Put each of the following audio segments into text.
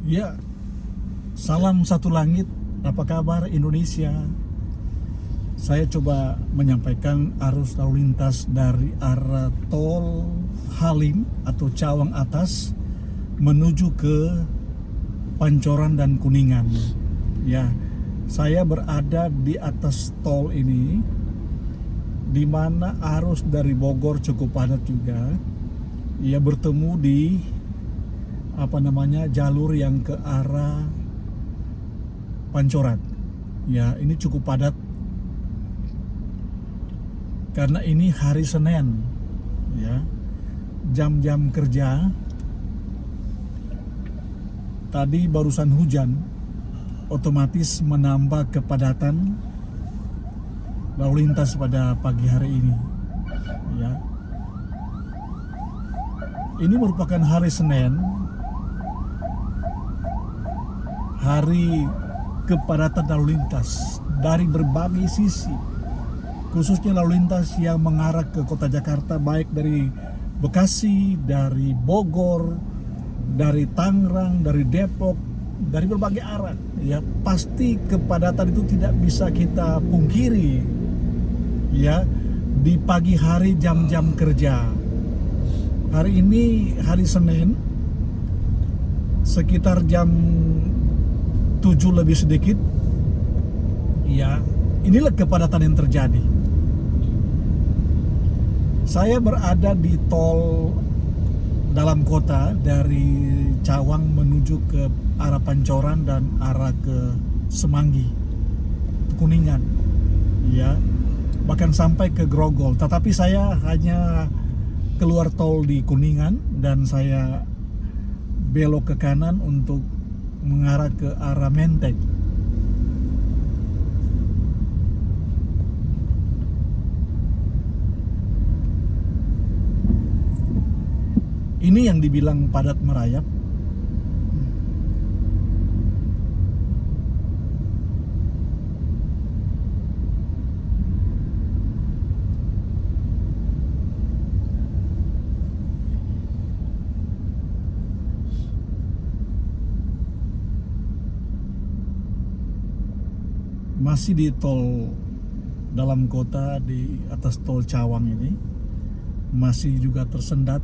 Ya, salam satu langit. Apa kabar Indonesia? Saya coba menyampaikan arus lalu lintas dari arah tol Halim atau Cawang Atas menuju ke Pancoran dan Kuningan. Ya, saya berada di atas tol ini, di mana arus dari Bogor cukup padat juga. Ya, bertemu di jalur yang ke arah Pancoran. Ya, ini cukup padat karena ini hari Senin, ya, jam-jam kerja. Tadi barusan hujan, otomatis menambah kepadatan lalu lintas pada pagi hari ini, ya. Ini merupakan hari Senin, hari kepadatan lalu lintas dari berbagai sisi, khususnya lalu lintas yang mengarah ke kota Jakarta, baik dari Bekasi, dari Bogor, dari Tangerang, dari Depok, dari berbagai arah. Ya, pasti kepadatan itu tidak bisa kita pungkiri, ya, di pagi hari jam-jam kerja. Hari ini hari Senin, sekitar jam 7 lebih sedikit, ya, inilah kepadatan yang terjadi. Saya berada di tol dalam kota dari Cawang menuju ke arah Pancoran dan arah ke Semanggi, Kuningan, ya, bahkan sampai ke Grogol. Tetapi saya hanya keluar tol di Kuningan dan saya belok ke kanan untuk mengarah ke arah Menteng. Ini yang dibilang padat merayap. Masih di tol dalam kota, di atas tol Cawang ini masih juga tersendat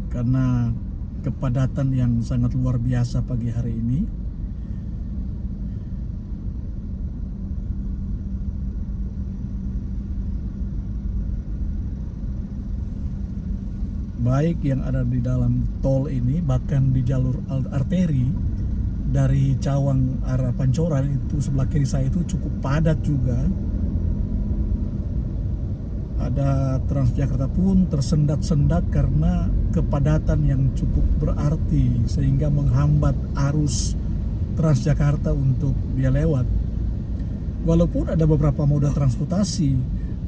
karena kepadatan yang sangat luar biasa pagi hari ini. Baik yang ada di dalam tol ini, bahkan di jalur arteri dari Cawang arah Pancoran itu sebelah kiri saya itu cukup padat juga. Ada Transjakarta pun tersendat-sendat karena kepadatan yang cukup berarti sehingga menghambat arus Transjakarta untuk dia lewat. Walaupun ada beberapa moda transportasi,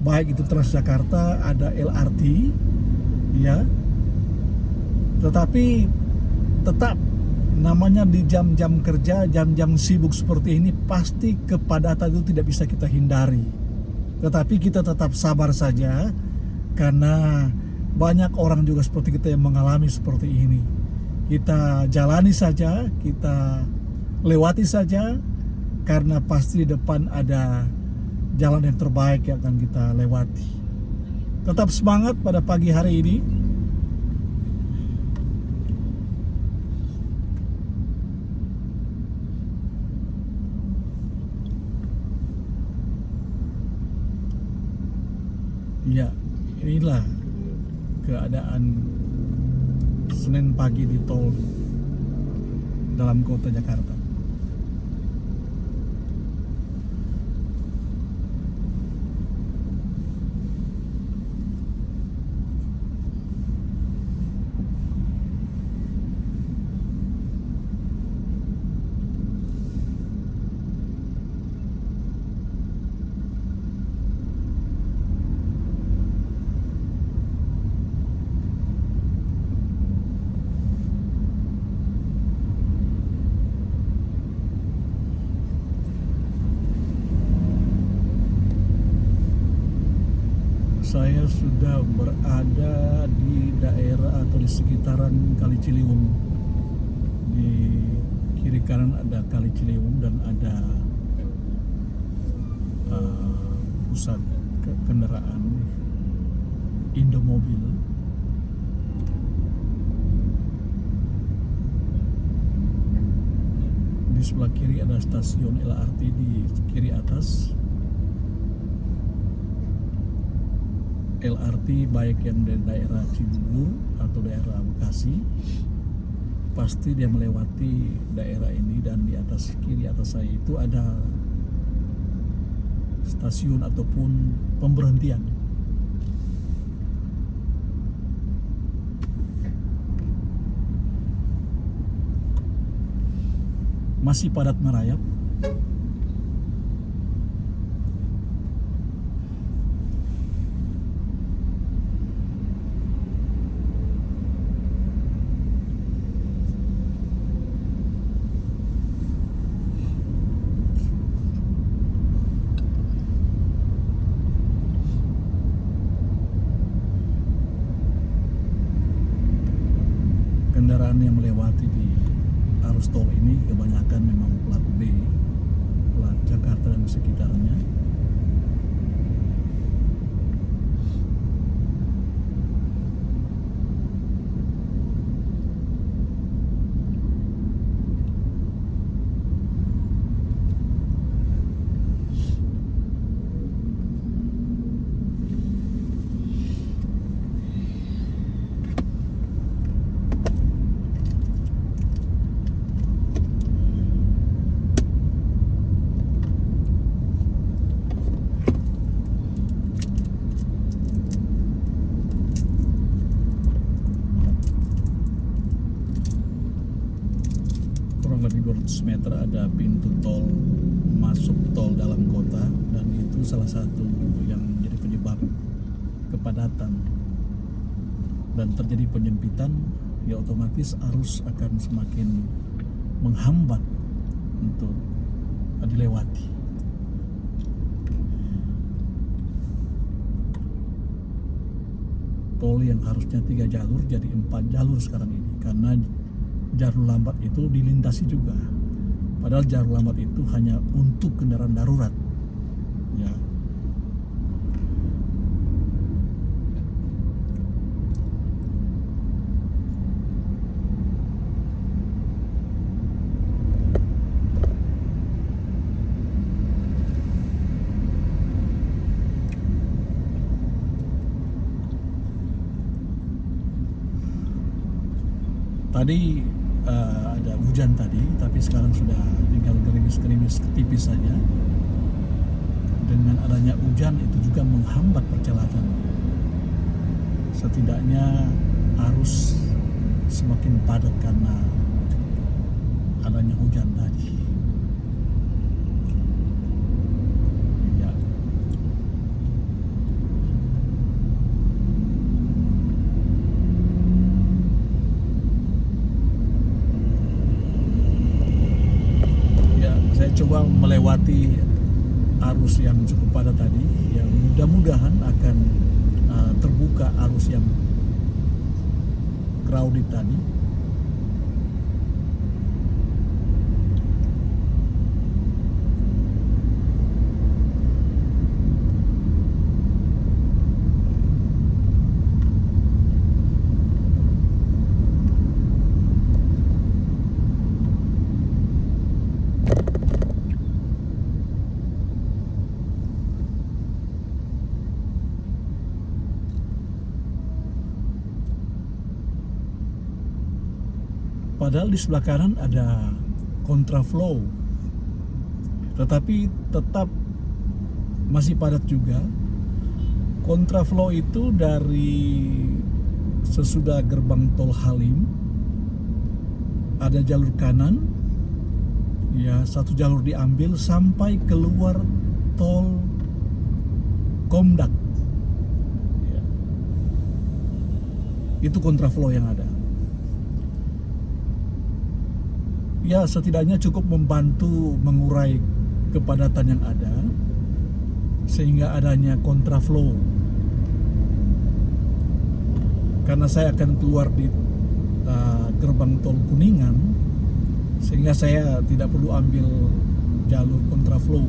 baik itu Transjakarta, ada LRT, ya, tetapi tetap namanya di jam-jam kerja, jam-jam sibuk seperti ini, pasti kepadatan itu tidak bisa kita hindari. Tetapi kita tetap sabar saja, karena banyak orang juga seperti kita yang mengalami seperti ini. Kita jalani saja, kita lewati saja, karena pasti di depan ada jalan yang terbaik yang akan kita lewati. Tetap semangat pada pagi hari ini. Ya, inilah keadaan Senin pagi di tol dalam kota Jakarta. Saya sudah berada di daerah atau di sekitaran Kali Ciliwung, di kanan ada Kali Ciliwung dan ada pusat kendaraan Indomobil. Di sebelah kiri ada stasiun LRT di kiri atas. LRT baik yang dari daerah Cibubur atau daerah Bekasi, pasti dia melewati daerah ini, dan di atas kiri atas saya itu ada stasiun ataupun pemberhentian. Masih padat merayap. Kendaraan yang melewati di arus tol ini kebanyakan memang plat B, plat Jakarta dan sekitarnya. Kurang lebih 200 meter ada pintu tol masuk tol dalam kota, dan itu salah satu yang menjadi penyebab kepadatan dan terjadi penyempitan. Ya otomatis arus akan semakin menghambat untuk dilewati. Tol yang harusnya 3 jalur jadi 4 jalur sekarang ini, karena jalur lambat itu dilintasi juga. Padahal jalur lambat itu hanya untuk kendaraan darurat. Ya. Tadi ada hujan tadi, tapi sekarang sudah tinggal gerimis-gerimis tipis saja. Dengan adanya hujan itu juga menghambat perjalanan. Setidaknya arus semakin padat karena adanya hujan tadi. Ya. Saya coba melewati arus yang cukup padat tadi, yang mudah-mudahan akan terbuka arus yang crowded tadi. Padahal di sebelah kanan ada kontraflow, tetapi tetap masih padat juga. Kontraflow itu dari sesudah gerbang tol Halim ada jalur kanan, ya satu jalur diambil sampai keluar tol Komdak. Ya. Itu kontraflow yang ada. Ya setidaknya cukup membantu mengurai kepadatan yang ada, sehingga adanya kontraflow. Karena saya akan keluar di gerbang tol Kuningan, sehingga sehingga saya tidak perlu ambil jalur kontraflow.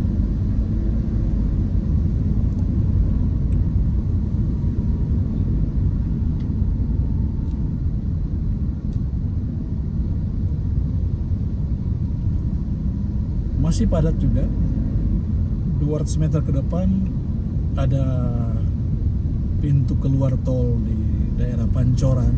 Masih padat juga. 200 meter ke depan ada pintu keluar tol di daerah Pancoran.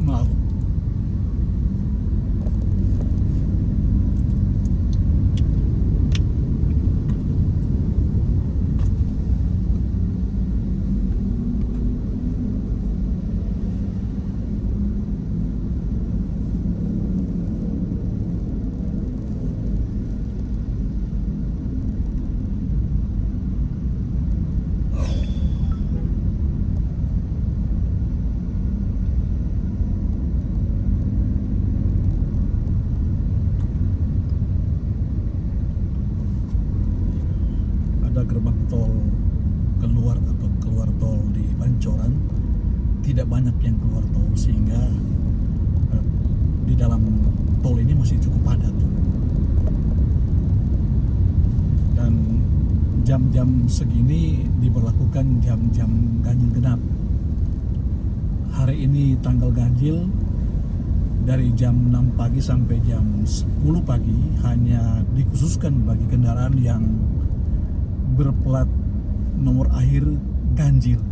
Maaf. Ada gerbang tol keluar atau keluar tol di Pancoran. Tidak banyak yang keluar tol sehingga di dalam tol ini masih cukup padat. Dan jam-jam segini diberlakukan jam-jam ganjil genap. Hari ini tanggal ganjil dari jam 6 pagi sampai jam 10 pagi hanya dikhususkan bagi kendaraan yang berplat nomor akhir ganjil.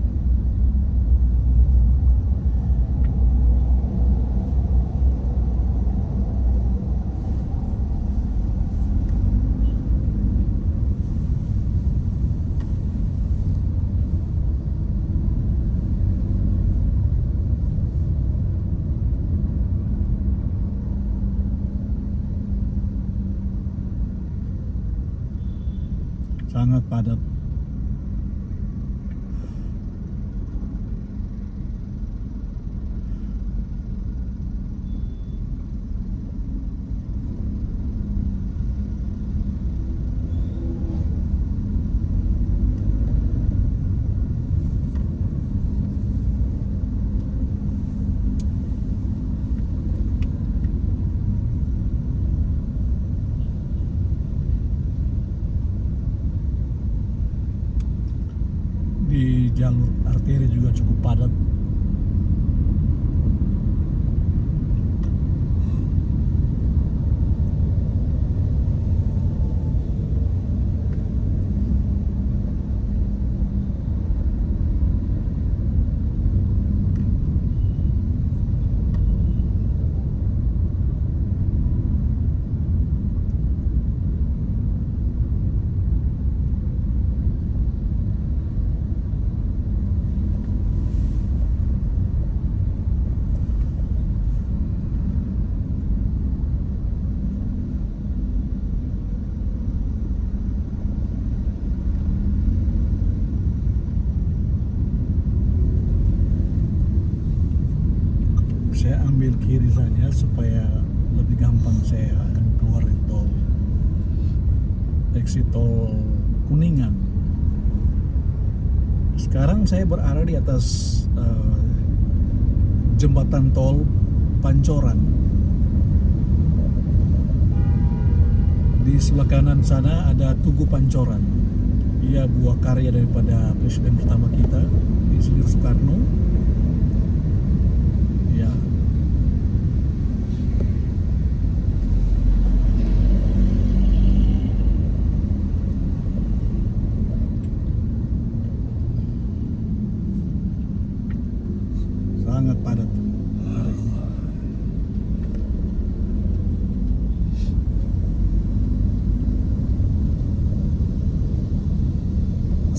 Sangat padat. Di jalur arteri juga cukup padat. Saya ambil kiri saja supaya lebih gampang saya akan keluar di tol exit tol Kuningan. Sekarang saya berada di atas jembatan tol Pancoran. Di sebelah kanan sana ada Tugu Pancoran. Ia buah karya daripada presiden pertama kita, Insinyur Soekarno. Ya.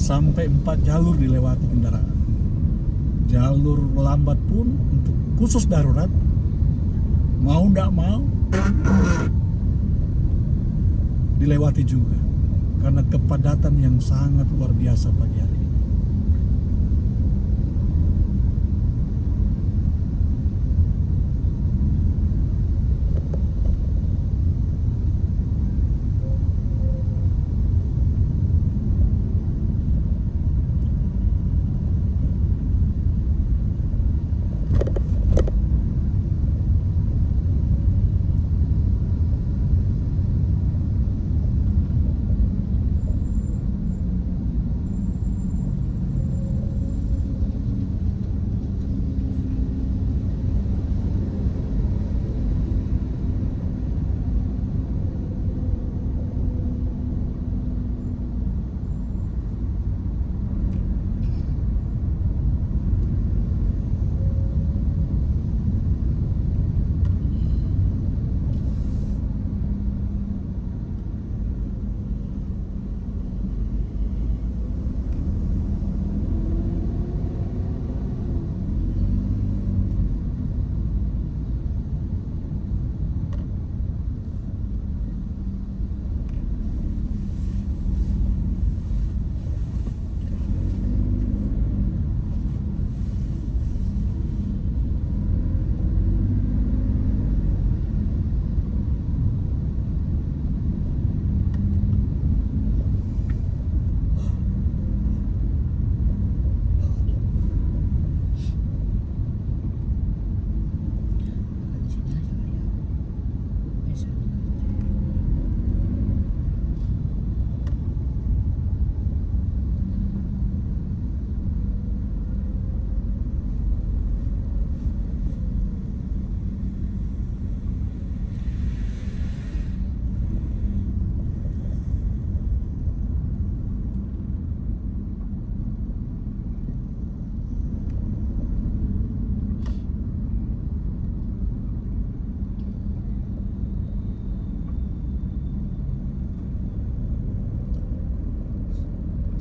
sampai 4 jalur dilewati kendaraan. Jalur lambat pun untuk khusus darurat mau tidak mau dilewati juga karena kepadatan yang sangat luar biasa pagi hari ini.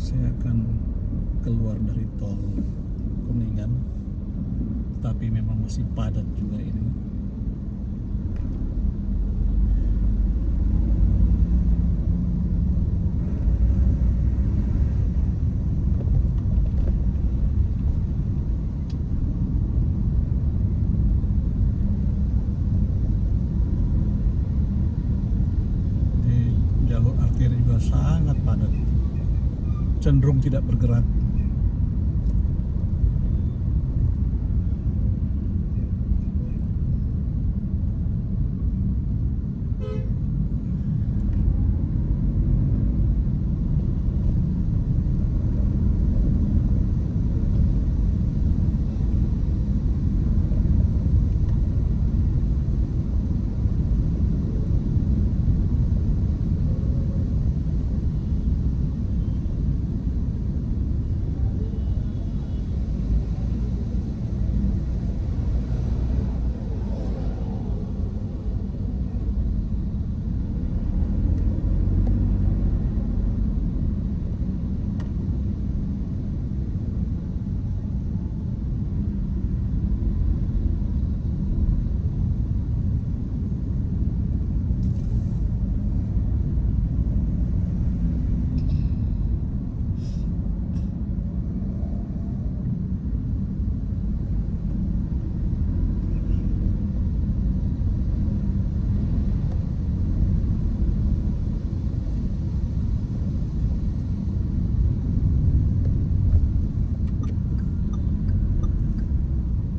Saya akan keluar dari tol Kuningan, tapi memang masih padat juga ini. Di jalur arteri juga sangat padat, cenderung tidak bergerak.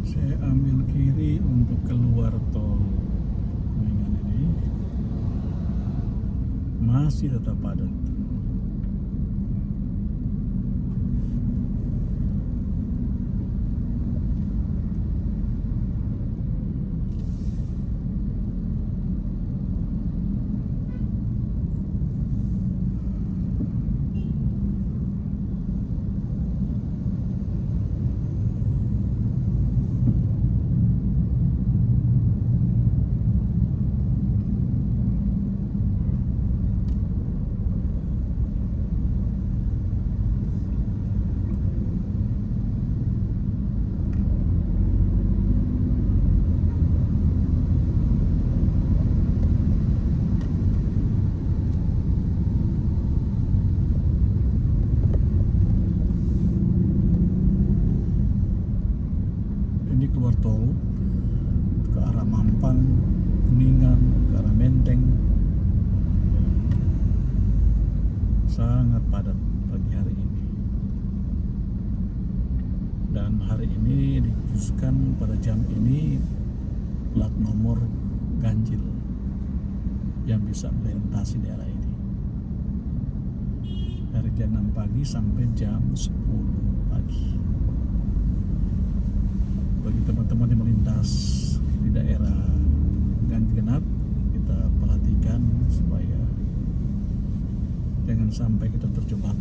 Saya ambil kiri untuk keluar tol Kuningan ini, masih tetap padat. padat pagi hari ini. Dan hari ini dikhususkan pada jam ini plat nomor ganjil yang bisa melintasi daerah ini dari jam 6 pagi sampai jam 10 pagi. Bagi teman-teman yang melintas di daerah ganjil genap, kita perhatikan supaya jangan sampai kita terjebak,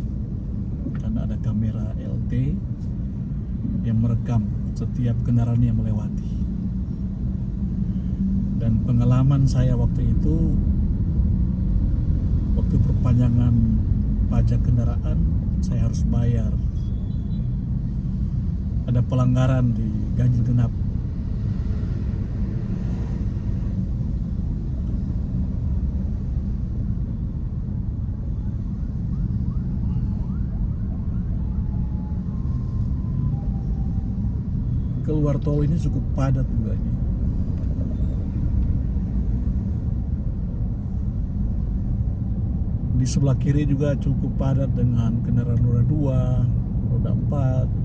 karena ada kamera LT yang merekam setiap kendaraan yang melewati. Dan pengalaman saya waktu itu, waktu perpanjangan pajak kendaraan, saya harus bayar. Ada pelanggaran di ganjil genap. Keluar tol ini cukup padat juga ini. Di sebelah kiri juga cukup padat dengan kendaraan roda 2, roda 4.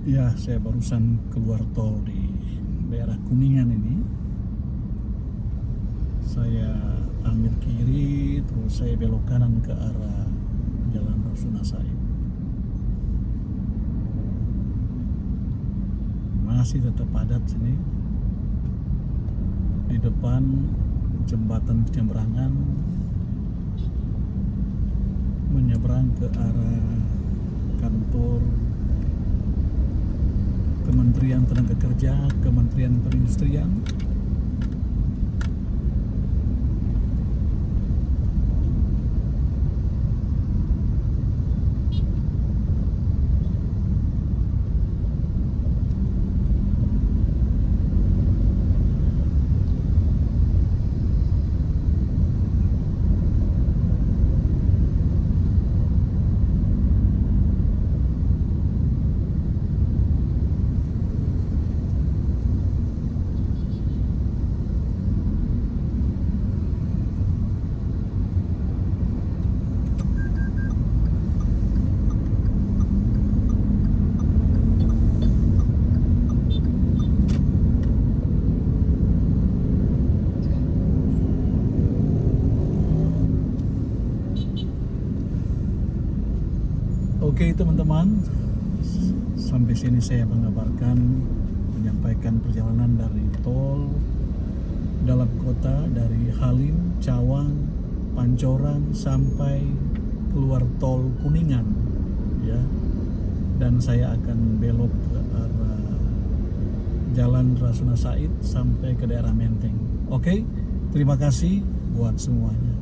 Ya, saya barusan keluar tol di daerah Kuningan ini. Saya ambil kiri, terus saya belok kanan ke arah Jalan Rasuna Said. Masih tetap padat sini. Di depan jembatan penyeberangan menyeberang ke arah kantor Kementerian Tenaga Kerja, Kementerian Perindustrian. teman-teman, sampai sini saya menyampaikan perjalanan dari tol dalam kota, dari Halim, Cawang, Pancoran sampai keluar tol Kuningan, ya. Dan saya akan belok ke arah Jalan Rasuna Said sampai ke daerah Menteng. Oke, terima kasih buat semuanya.